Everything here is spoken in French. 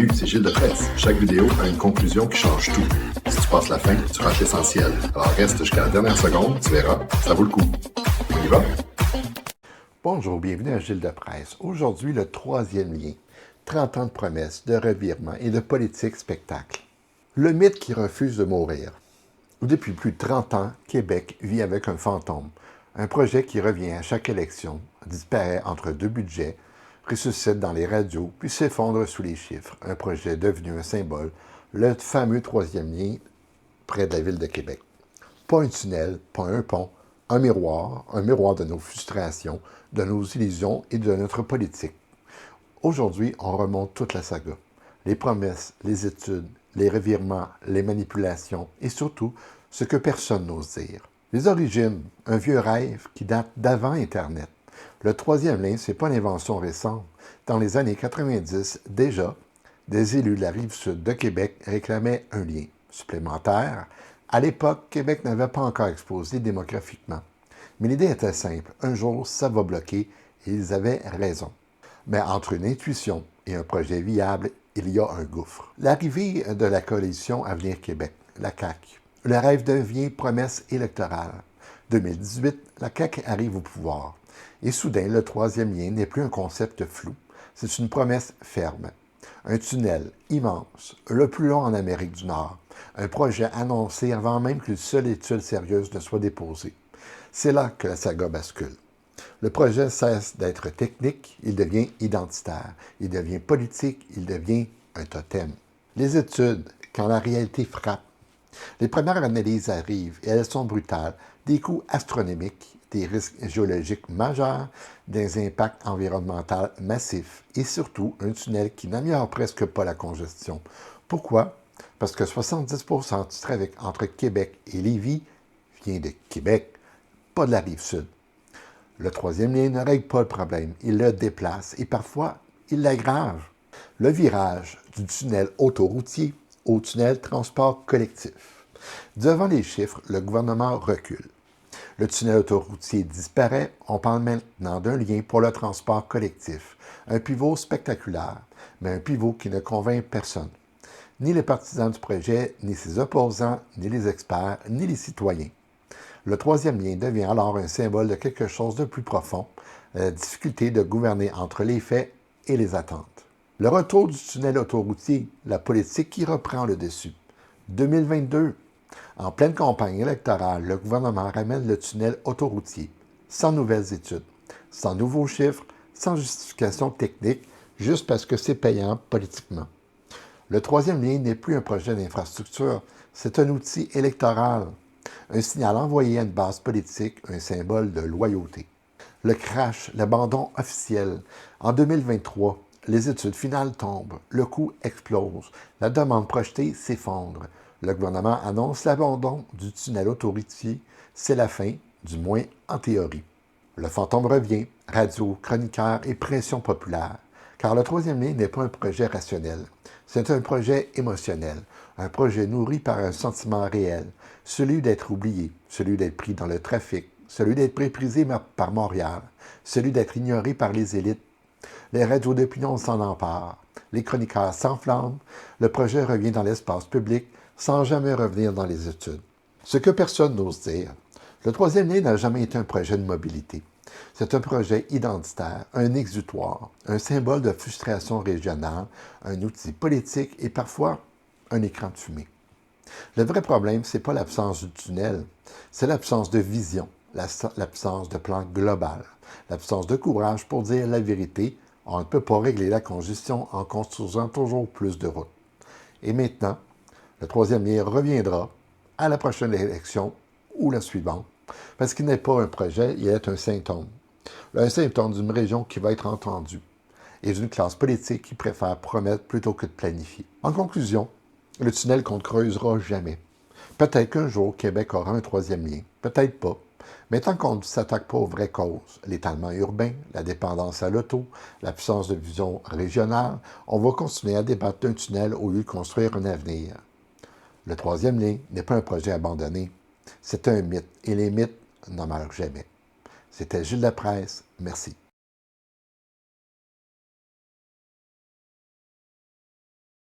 Salut, c'est Gilles de Presse. Chaque vidéo a une conclusion qui change tout. Si tu passes la fin, tu rates l'essentiel. Alors reste jusqu'à la dernière seconde, tu verras, ça vaut le coup. On y va? Bonjour, bienvenue à Gilles de Presse. Aujourd'hui, le troisième lien. 30 ans de promesses, de revirements et de politique spectacle. Le mythe qui refuse de mourir. Depuis plus de 30 ans, Québec vit avec un fantôme. Un projet qui revient à chaque élection, disparaît entre deux budgets, ressuscite dans les radios, puis s'effondre sous les chiffres. Un projet devenu un symbole, le fameux troisième lien près de la ville de Québec. Pas un tunnel, pas un pont, un miroir de nos frustrations, de nos illusions et de notre politique. Aujourd'hui, on remonte toute la saga. Les promesses, les études, les revirements, les manipulations et surtout, ce que personne n'ose dire. Les origines, un vieux rêve qui date d'avant Internet. Le troisième lien, ce n'est pas une invention récente. Dans les années 90, déjà, des élus de la Rive-Sud de Québec réclamaient un lien supplémentaire. À l'époque, Québec n'avait pas encore explosé démographiquement. Mais l'idée était simple. Un jour, ça va bloquer et ils avaient raison. Mais entre une intuition et un projet viable, il y a un gouffre. L'arrivée de la coalition Avenir Québec, la CAQ. Le rêve devient promesse électorale. 2018, la CAQ arrive au pouvoir. Et soudain, le troisième lien n'est plus un concept flou. C'est une promesse ferme. Un tunnel immense, le plus long en Amérique du Nord. Un projet annoncé avant même qu'une seule étude sérieuse ne soit déposée. C'est là que la saga bascule. Le projet cesse d'être technique, il devient identitaire. Il devient politique, il devient un totem. Les études, quand la réalité frappe. Les premières analyses arrivent et elles sont brutales. Des coûts astronomiques, des risques géologiques majeurs, des impacts environnementaux massifs et surtout un tunnel qui n'améliore presque pas la congestion. Pourquoi? Parce que 70% du trafic entre Québec et Lévis vient de Québec, pas de la Rive-Sud. Le troisième lien ne règle pas le problème, il le déplace et parfois il l'aggrave. Le virage du tunnel autoroutier au tunnel transport collectif. Devant les chiffres, le gouvernement recule. Le tunnel autoroutier disparaît, on parle maintenant d'un lien pour le transport collectif. Un pivot spectaculaire, mais un pivot qui ne convainc personne. Ni les partisans du projet, ni ses opposants, ni les experts, ni les citoyens. Le troisième lien devient alors un symbole de quelque chose de plus profond, la difficulté de gouverner entre les faits et les attentes. Le retour du tunnel autoroutier, la politique qui reprend le dessus. 2022, en pleine campagne électorale, le gouvernement ramène le tunnel autoroutier, sans nouvelles études, sans nouveaux chiffres, sans justification technique, juste parce que c'est payant politiquement. Le troisième lien n'est plus un projet d'infrastructure, c'est un outil électoral, un signal envoyé à une base politique, un symbole de loyauté. Le crash, l'abandon officiel. En 2023, les études finales tombent, le coût explose, la demande projetée s'effondre. Le gouvernement annonce l'abandon du tunnel autoroutier. C'est la fin, du moins en théorie. Le fantôme revient, radio, chroniqueurs et pression populaire. Car le troisième lien n'est pas un projet rationnel. C'est un projet émotionnel, un projet nourri par un sentiment réel, celui d'être oublié, celui d'être pris dans le trafic, celui d'être méprisé par Montréal, celui d'être ignoré par les élites. Les radios d'opinion s'en emparent, les chroniqueurs s'enflamment, le projet revient dans l'espace public sans jamais revenir dans les études. Ce que personne n'ose dire, le troisième lien n'a jamais été un projet de mobilité. C'est un projet identitaire, un exutoire, un symbole de frustration régionale, un outil politique et parfois un écran de fumée. Le vrai problème, ce n'est pas l'absence du tunnel, c'est l'absence de vision, l'absence de plan global, l'absence de courage pour dire la vérité. On ne peut pas régler la congestion en construisant toujours plus de routes. Et maintenant, le troisième lien reviendra à la prochaine élection ou la suivante, parce qu'il n'est pas un projet, il est un symptôme. Un symptôme d'une région qui va être entendue et d'une classe politique qui préfère promettre plutôt que de planifier. En conclusion, le tunnel qu'on ne creusera jamais. Peut-être qu'un jour, Québec aura un troisième lien, peut-être pas. Mais tant qu'on ne s'attaque pas aux vraies causes, l'étalement urbain, la dépendance à l'auto, l'absence de vision régionale, on va continuer à débattre d'un tunnel au lieu de construire un avenir. Le troisième lien n'est pas un projet abandonné, c'est un mythe, et les mythes n'en meurent jamais. C'était Gilles Lapresse, merci.